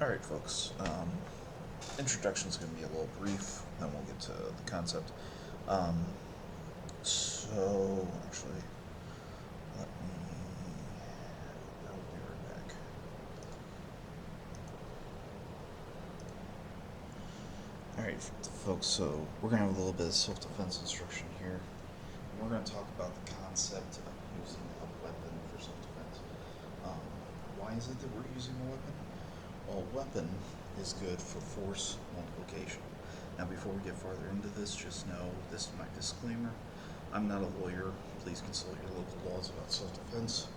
Alright, folks. Introduction is going to be a little brief, then we'll get to the concept. Um, actually, let me. I'll be right back. Alright, folks, so we're going to have a little bit of self defense instruction here. And we're going to talk about the concept of using a weapon for self defense. Why is it that we're using a weapon? Well, a weapon is good for force multiplication. Now, before we get farther into this, just know this is my disclaimer. I'm not a lawyer. Please consult your local laws about self-defense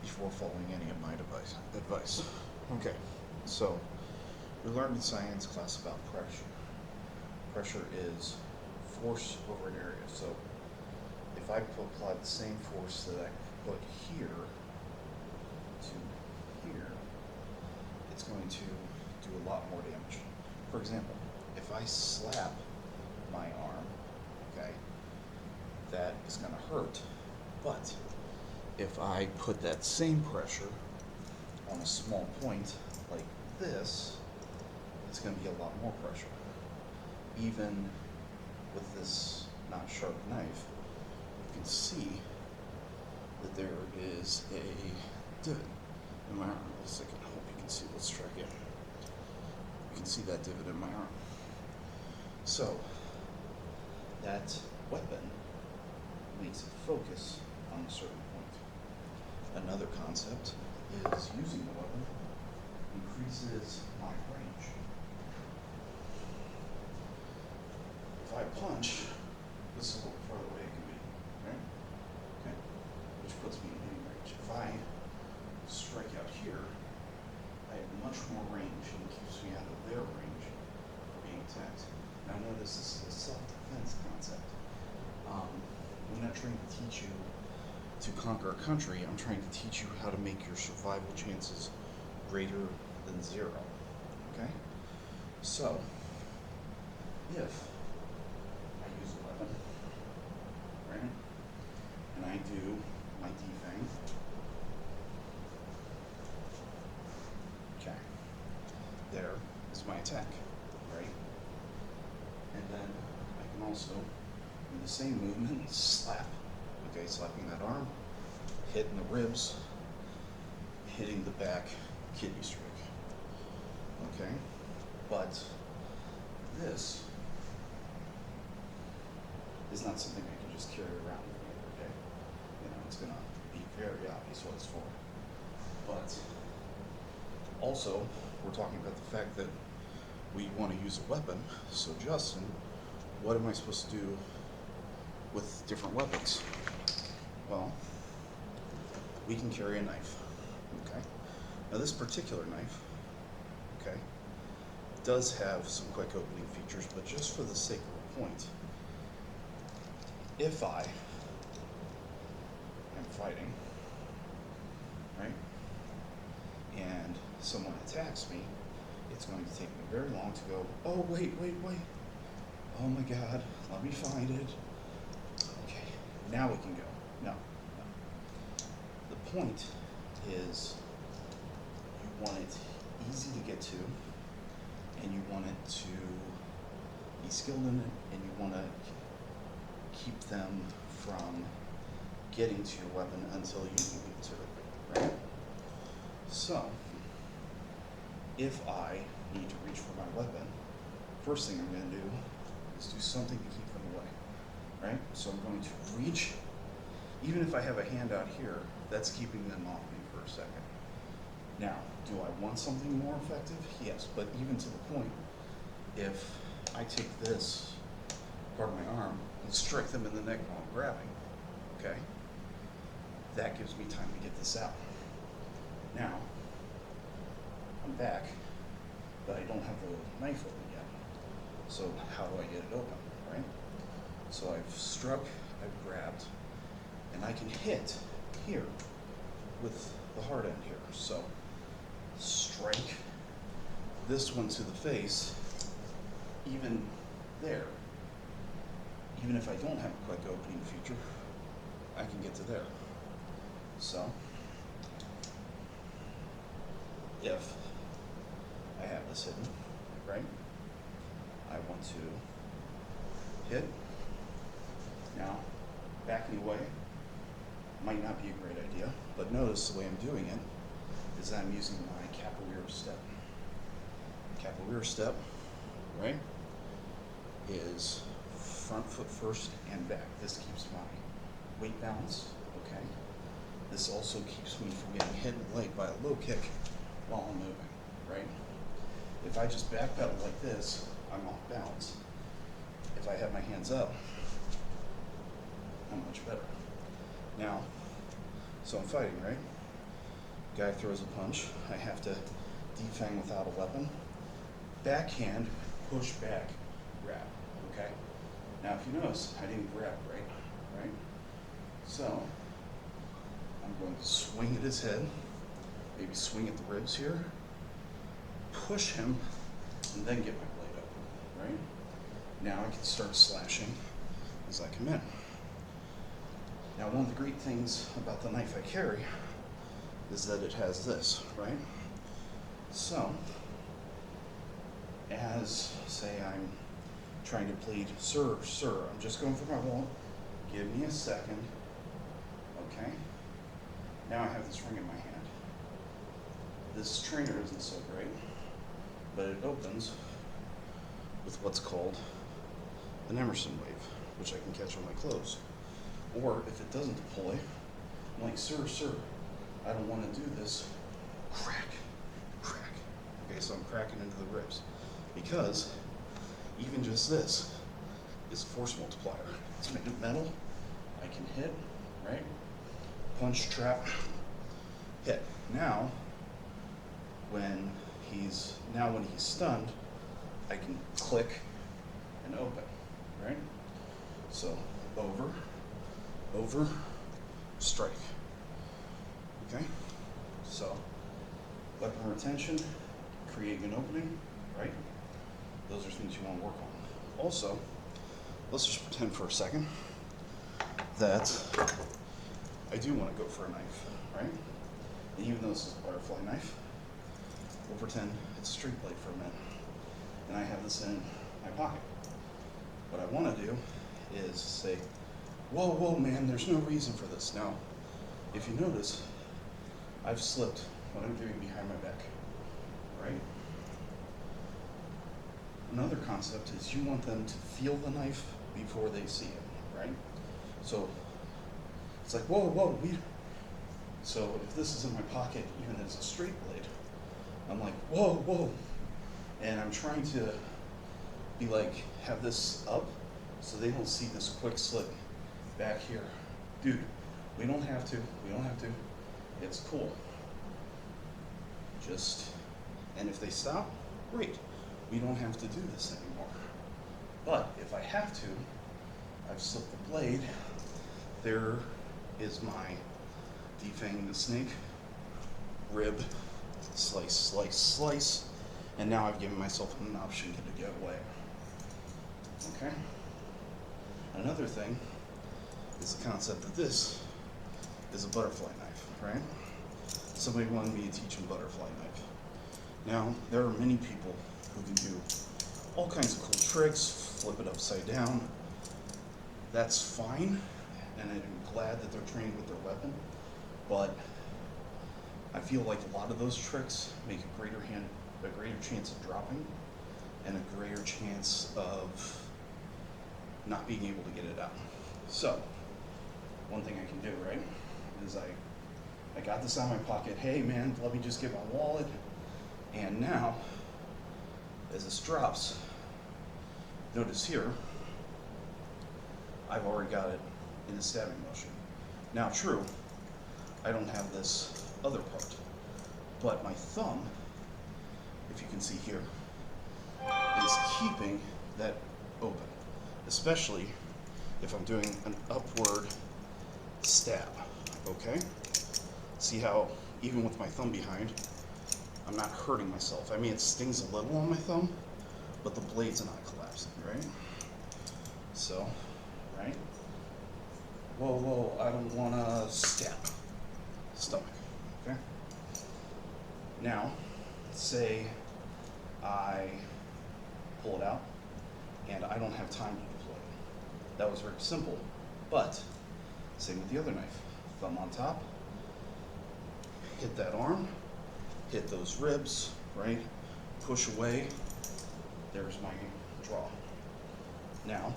before following any of my advice. Okay, so we learned in science class about pressure. Pressure is force over an area. So if I apply the same force that I put here to here, it's going to do a lot more damage. For example, if I slap my arm, okay, that is going to hurt. But if I put that same pressure on a small point like this, it's going to be a lot more pressure. Even with this not sharp knife, you can see that there is a divot in my arm. Just a second, I hope you can see what's striking. You can see that divot in my arm. So, that weapon makes it focus on a certain point. Another concept is using the weapon increases my range. If I punch, this is a little further away it can be, right? Okay, which puts me in any range. If I strike out here, I have much more range and keeps me out of their range for being attacked. Now notice this is a self-defense concept. I'm not trying to teach you to conquer a country. I'm trying to teach you how to make your survival chances greater than 0. Okay? So, if I use a weapon, right, and I do my defang, okay, there is my attack, right? And then I can also, in the same movement, slap, okay, slapping that arm, hitting the ribs, hitting the back kidney streak, okay? But this is not something I can just carry around with me every day. You know, it's gonna be very obvious what it's for. But also, we're talking about the fact that we want to use a weapon. So Justin, what am I supposed to do with different weapons? Well, we can carry a knife, okay? Now this particular knife, okay, does have some quick opening features, but just for the sake of the point, if I am fighting, right, and someone attacks me, it's going to take me very long to go, oh, wait, oh my God, let me find it. Okay, now we can go. No. The point is you want it easy to get to, and you want it to be skilled in it, and you want to keep them from getting to your weapon until you get to it, right? So, if I need to reach for my weapon, first thing I'm going to do is do something to keep them away, right? So I'm going to reach, even if I have a hand out here, that's keeping them off me for a second. Now, do I want something more effective? Yes, but even to the point, if I take this part of my arm and strike them in the neck while I'm grabbing, okay, that gives me time to get this out. Now, I'm back, but I don't have the knife open yet. So how do I get it open, right? So I've struck, I've grabbed, and I can hit here with the hard end here. So strike this one to the face, even there. Even if I don't have a quick opening feature, I can get to there. So if this hidden, right? I want to hit. Now, backing away might not be a great idea, but notice the way I'm doing it is I'm using my capoeira step. Capoeira step, right, is front foot first and back. This keeps my weight balanced, okay? This also keeps me from getting hit in the leg by a low kick while I'm moving, right? If I just backpedal like this, I'm off balance. If I have my hands up, I'm much better. Now, so I'm fighting, right? Guy throws a punch. I have to defang without a weapon. Backhand, push back, grab, okay? Now, if you notice, I didn't grab, right? So, I'm going to swing at his head, maybe swing at the ribs here, push him, and then get my blade open, right? Now I can start slashing as I come in. Now, one of the great things about the knife I carry is that it has this, right? So, as, say, I'm trying to plead, sir, I'm just going for my wall, give me a second, okay? Now I have this ring in my hand. This trainer isn't so great, but it opens with what's called an Emerson wave, which I can catch on my clothes. Or if it doesn't deploy, I'm like, sir, I don't want to do this. Crack. Okay, so I'm cracking into the ribs. Because even just this is a force multiplier. It's made of metal. I can hit, right? Punch, trap, hit. Now, when he's stunned, I can click and open, right? So over, strike. Okay? So, weapon retention, creating an opening, right? Those are things you want to work on. Also, let's just pretend for a second that I do want to go for a knife, right? And even though this is a butterfly knife, we'll pretend it's a straight blade for a minute. And I have this in my pocket. What I want to do is say, whoa, man, there's no reason for this. Now, if you notice, I've slipped what I'm doing behind my back, right? Another concept is you want them to feel the knife before they see it, right? So it's like, whoa. So if this is in my pocket, even as a straight blade, I'm like, whoa. And I'm trying to be like, have this up so they don't see this quick slip back here. Dude, we don't have to. It's cool. And if they stop, great. We don't have to do this anymore. But if I have to, I've slipped the blade. There is my defanging the snake, rib, slice, and now I've given myself an option to get away. Okay? Another thing is the concept that this is a butterfly knife, right? Somebody wanted me to teach them butterfly knife. Now, there are many people who can do all kinds of cool tricks, flip it upside down. That's fine, and I'm glad that they're trained with their weapon, but I feel like a lot of those tricks make a greater chance of dropping and a greater chance of not being able to get it out. So, one thing I can do, right, is I got this out of my pocket. Hey man, let me just get my wallet. And now, as this drops, notice here, I've already got it in a stabbing motion. Now, true, I don't have this other part, but my thumb, if you can see here, is keeping that open, especially if I'm doing an upward stab, okay? See how, even with my thumb behind, I'm not hurting myself. I mean, it stings a little on my thumb, but the blade's not collapsing, right? So, right? Whoa, I don't want to stab. Stomach, okay? Now, say I pull it out, and I don't have time to deploy it. That was very simple, but same with the other knife. Thumb on top, hit that arm, hit those ribs, right? Push away, there's my draw. Now,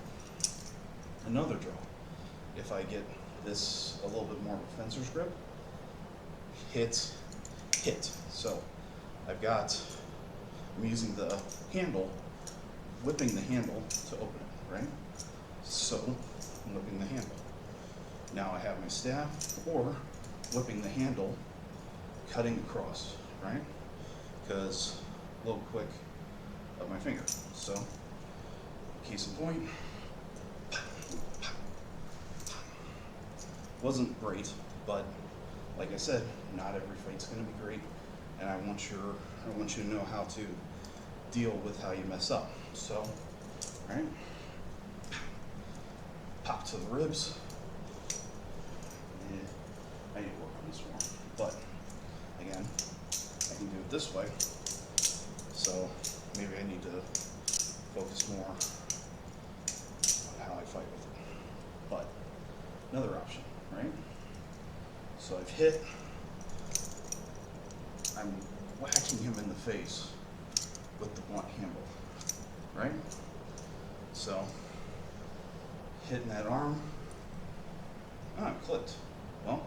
another draw. If I get this a little bit more of a fencer's grip, hit, hit. So I'm using the handle, whipping the handle to open it, right? So, I'm whipping the handle. Now I have my staff, or whipping the handle, cutting across, right? Because a little quick of my finger. So, case in point, wasn't great, but like I said, not every fight's gonna be great, and I want you to know how to deal with how you mess up. So, right? Pop to the ribs. I need to work on this more, but again, I can do it this way. So maybe I need to focus more on how I fight with it. But another option, right? So I've hit, I'm whacking him in the face with the blunt handle, right? So hitting that arm, it clipped. Well,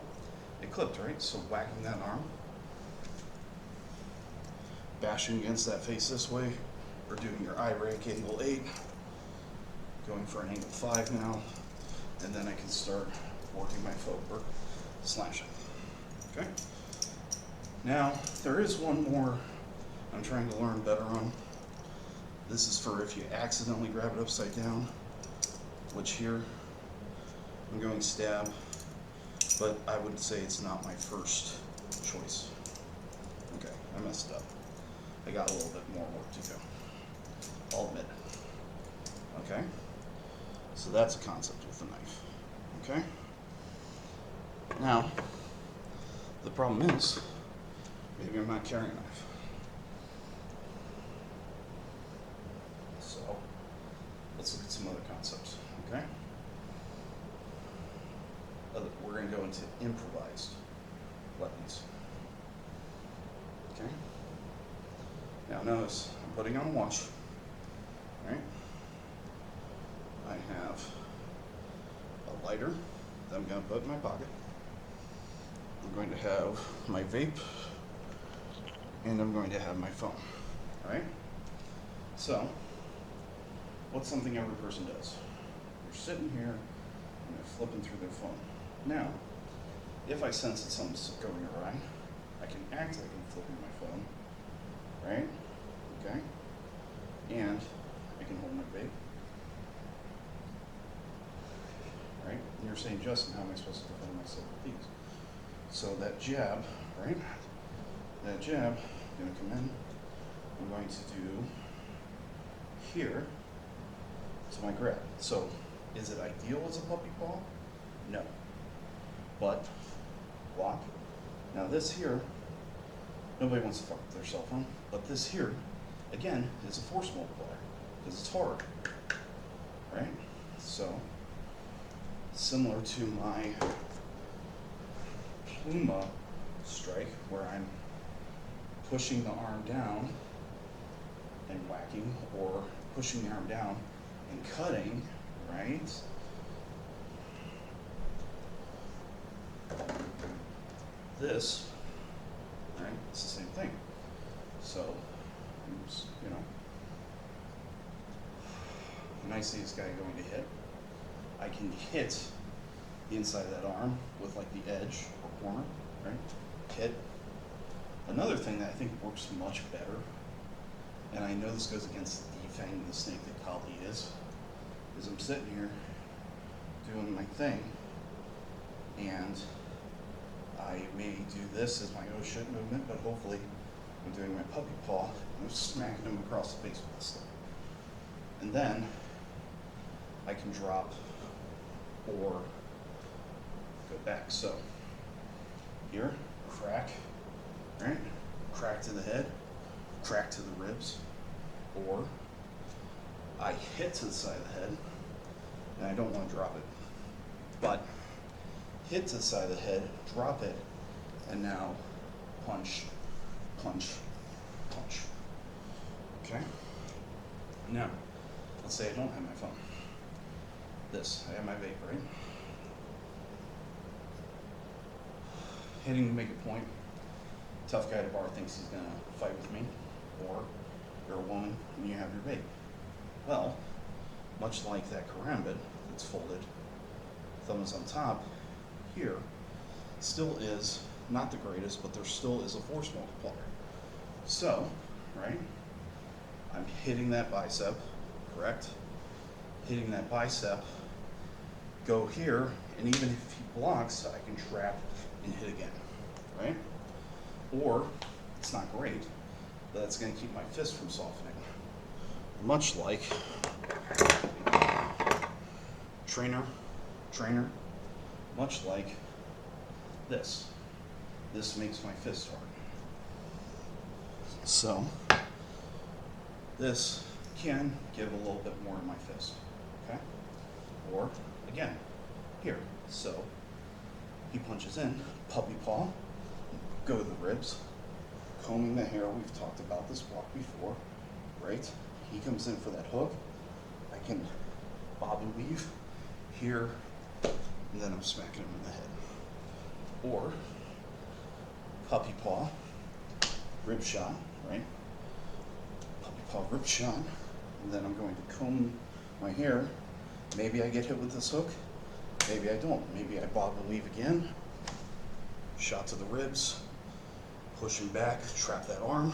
it clipped, right? So whacking that arm, bashing against that face this way, or doing your eye rake angle 8, going for an angle 5 now, and then I can start working my footwork, slashing. Okay? Now, there is one more I'm trying to learn better on. This is for if you accidentally grab it upside down, which here, I'm going stab, but I would say it's not my first choice. Okay, I messed up. I got a little bit more work to go. I'll admit it. Okay? So that's a concept with the knife. Okay? Now, the problem is, maybe I'm not carrying a knife. So, let's look at some other concepts. Okay? We're going to go into improvised weapons. Okay? Now notice, I'm putting on a watch, right? I have a lighter that I'm going to put in my pocket. I'm going to have my vape, and I'm going to have my phone, right? So, what's something every person does? You're sitting here, and they're flipping through their phone. Now, if I sense that something's going awry, I can act like I'm flipping my phone, right? Okay? And I can hold my vape. Right? And you're saying, Justin, how am I supposed to defend myself with these? So that jab, right? That jab, I'm going to come in. I'm going to do here to my grab. So, is it ideal as a puppy paw? No. But, block. Now this here, nobody wants to fuck with their cell phone, but this here, again, is a force multiplier, because it's hard, right? So, similar to my Pluma strike, where I'm pushing the arm down and whacking, or pushing the arm down and cutting, right? This, right, it's the same thing. So, you know, when I see this guy going to hit, I can hit the inside of that arm with like the edge or corner, right? Hit. Another thing that I think works much better, and I know this goes against the defang the snake that Kali is I'm sitting here doing my thing, and I may do this as my oh shit movement, but hopefully I'm doing my puppy paw, and I'm smacking him across the face with this thing. And then I can drop or go back. So here, crack, right? Crack to the head, crack to the ribs, or I hit to the side of the head, and I don't want to drop it, but hit to the side of the head, drop it, and now punch, punch, punch. Okay? Now, let's say I don't have my phone. I have my vape, right? Hitting to make a point. Tough guy at a bar thinks he's gonna fight with me, or you're a woman and you have your vape. Well, much like that karambit that's folded, thumb is on top, here still is not the greatest, but there still is a force multiplier. So, right, I'm hitting that bicep, correct? Hitting that bicep, go here, and even if he blocks, I can trap and hit again, right? Or, it's not great, but that's gonna keep my fist from softening. Much like trainer, much like this. This makes my fist hard. So, this can give a little bit more in my fist, okay? Or, again, here. So, he punches in, puppy paw, go to the ribs, combing the hair. We've talked about this block before, right? He comes in for that hook. I can bob and weave here, and then I'm smacking him in the head. Or puppy paw, rib shot, right? Puppy paw, rib shot, and then I'm going to comb my hair. Maybe I get hit with this hook, maybe I don't. Maybe I bob and weave again, shot to the ribs, push him back, trap that arm,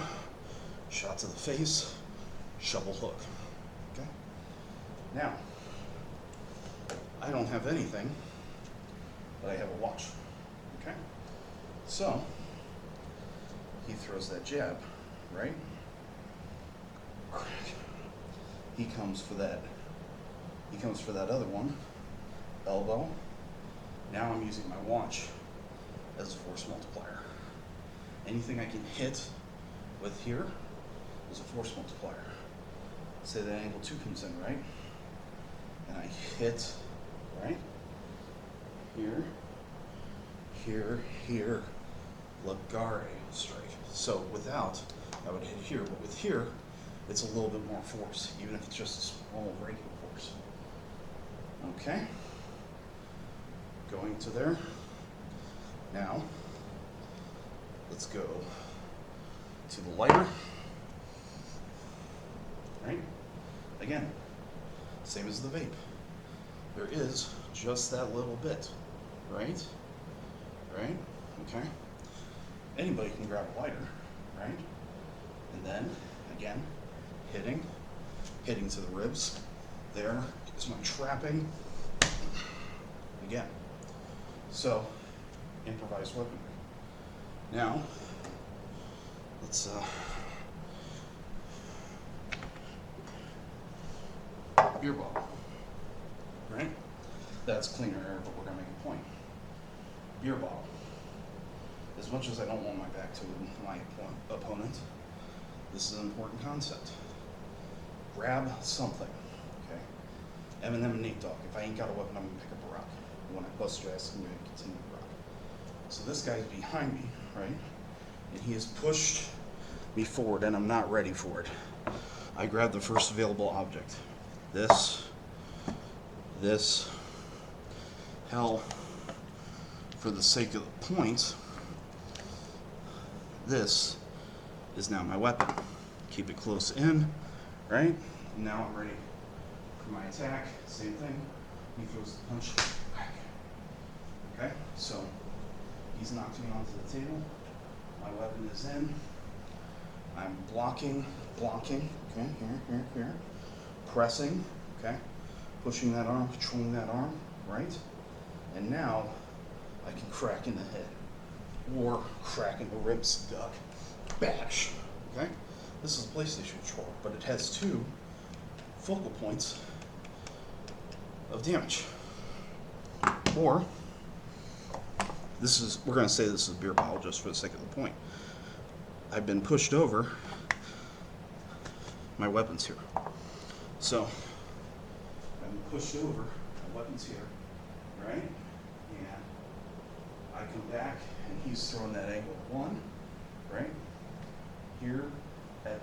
shot to the face, shovel hook. Okay? Now, I don't have anything, but I have a watch. Okay? So, he throws that jab, right? He comes for that other one, elbow. Now I'm using my watch as a force multiplier. Anything I can hit with here is a force multiplier. Say that angle 2 comes in, right? And I hit, right? Here, here, here, Ligare strike. So without, I would hit here, but with here, it's a little bit more force, even if it's just a small regular force. Okay? Going to there. Now, let's go to the lighter. Right? Again, same as the vape. There is just that little bit, right? Right? Okay? Anybody can grab a lighter, right? And then, again, hitting to the ribs. There is my trapping. Again. So, improvised weaponry. Now, let's beer bottle, right? That's cleaner air, but we're gonna make a point. Beer bottle. As much as I don't want my back to my opponent, this is an important concept. Grab something, okay? Eminem and Nate Dogg. If I ain't got a weapon, I'm gonna pick up a rock. When I bust your ass, I'm gonna continue to rock. So this guy's behind me, right? And he has pushed me forward, and I'm not ready for it. I grab the first available object. This, hell, for the sake of the point, this is now my weapon. Keep it close in, right? Now I'm ready for my attack. Same thing. He throws the punch back. Okay? So he's knocked me onto the table. My weapon is in. I'm blocking, okay, here. Pressing, okay? Pushing that arm, controlling that arm, right? And now I can crack in the head or crack in the ribs, duck, bash, okay? This is a PlayStation controller, but it has 2 focal points of damage. Or, we're gonna say this is a beer bottle just for the sake of the point. I've been pushed over, my weapon's here. So I'm pushed over, my weapon's here, right? And I come back and he's throwing that angle 1, right? Here, at,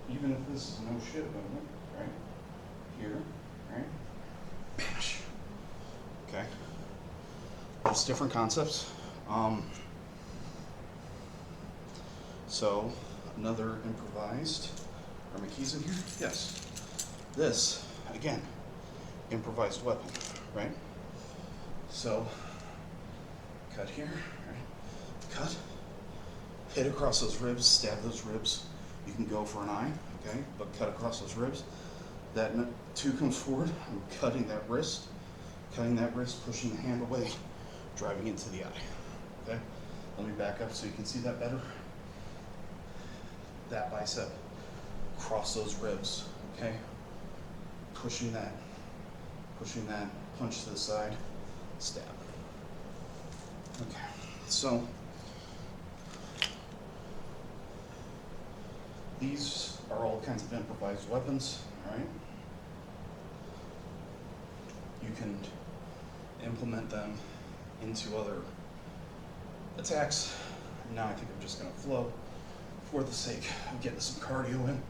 even if this is no shit movement, right? Here, right? Bash. Okay. Just different concepts. So another improvised. Are my keys in here? Yes. This, again, improvised weapon, right? So cut here, right? Cut. Hit across those ribs, stab those ribs. You can go for an eye, okay? But cut across those ribs. That 2 comes forward. I'm cutting that wrist, pushing the hand away, driving into the eye, okay? Let me back up so you can see that better. That bicep, cross those ribs, okay? Pushing that, punch to the side, stab. Okay, so these are all kinds of improvised weapons, all right? You can implement them into other attacks. Now I think I'm just gonna flow for the sake of getting some cardio in.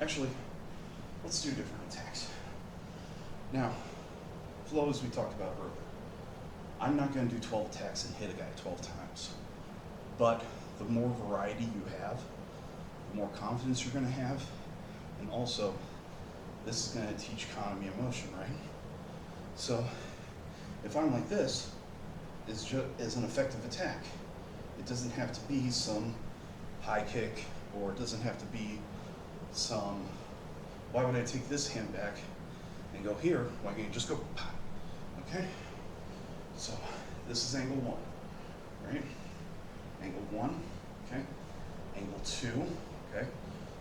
Actually, let's do different attacks. Now, flow as we talked about earlier. I'm not going to do 12 attacks and hit a guy 12 times. But the more variety you have, the more confidence you're going to have, and also, this is going to teach economy of motion, right? So, if I'm like this, is an effective attack. It doesn't have to be some high kick, or it doesn't have to be some, why would I take this hand back and go here? Why can't you just go, pop? Okay? So, this is angle 1, right? Angle 1, okay? Angle 2, okay?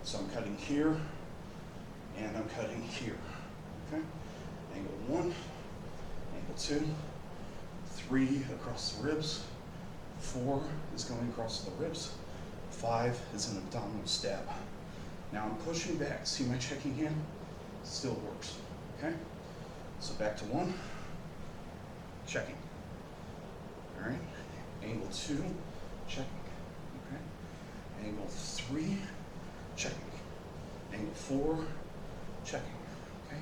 So I'm cutting here, and I'm cutting here, okay? Angle 1, angle 2, 3 across the ribs, 4 is going across the ribs, 5 is an abdominal stab. Now I'm pushing back. See my checking hand? Still works, okay? So back to 1, checking. All right, angle 2, checking, okay? Angle 3, checking. Angle 4, checking, okay?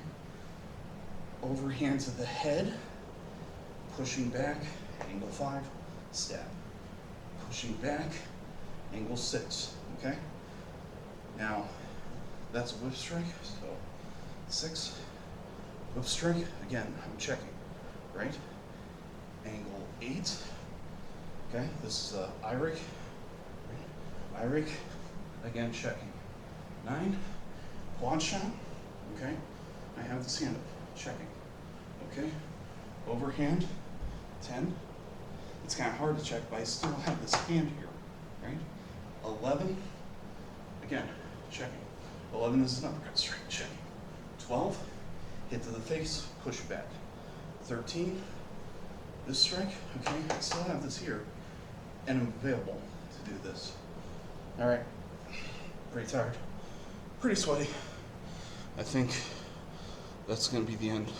Overhand to the head, pushing back, angle 5, stab. Pushing back, angle 6, okay? Now, that's a whip strike, so 6, whip strike, again, I'm checking, right? Angle 8, okay, this is Iric, right? Iric, again, checking. 9, quad shot, okay? I have this hand up, checking, okay? Overhand, 10. It's kind of hard to check, but I still have this hand here, right? 11, again, checking. 11 is an uppercut strike, checking. 12, hit to the face, push back. 13, this strike, okay, I still have this here, and I'm available to do this. All right, pretty tired, pretty sweaty. I think that's gonna be the end.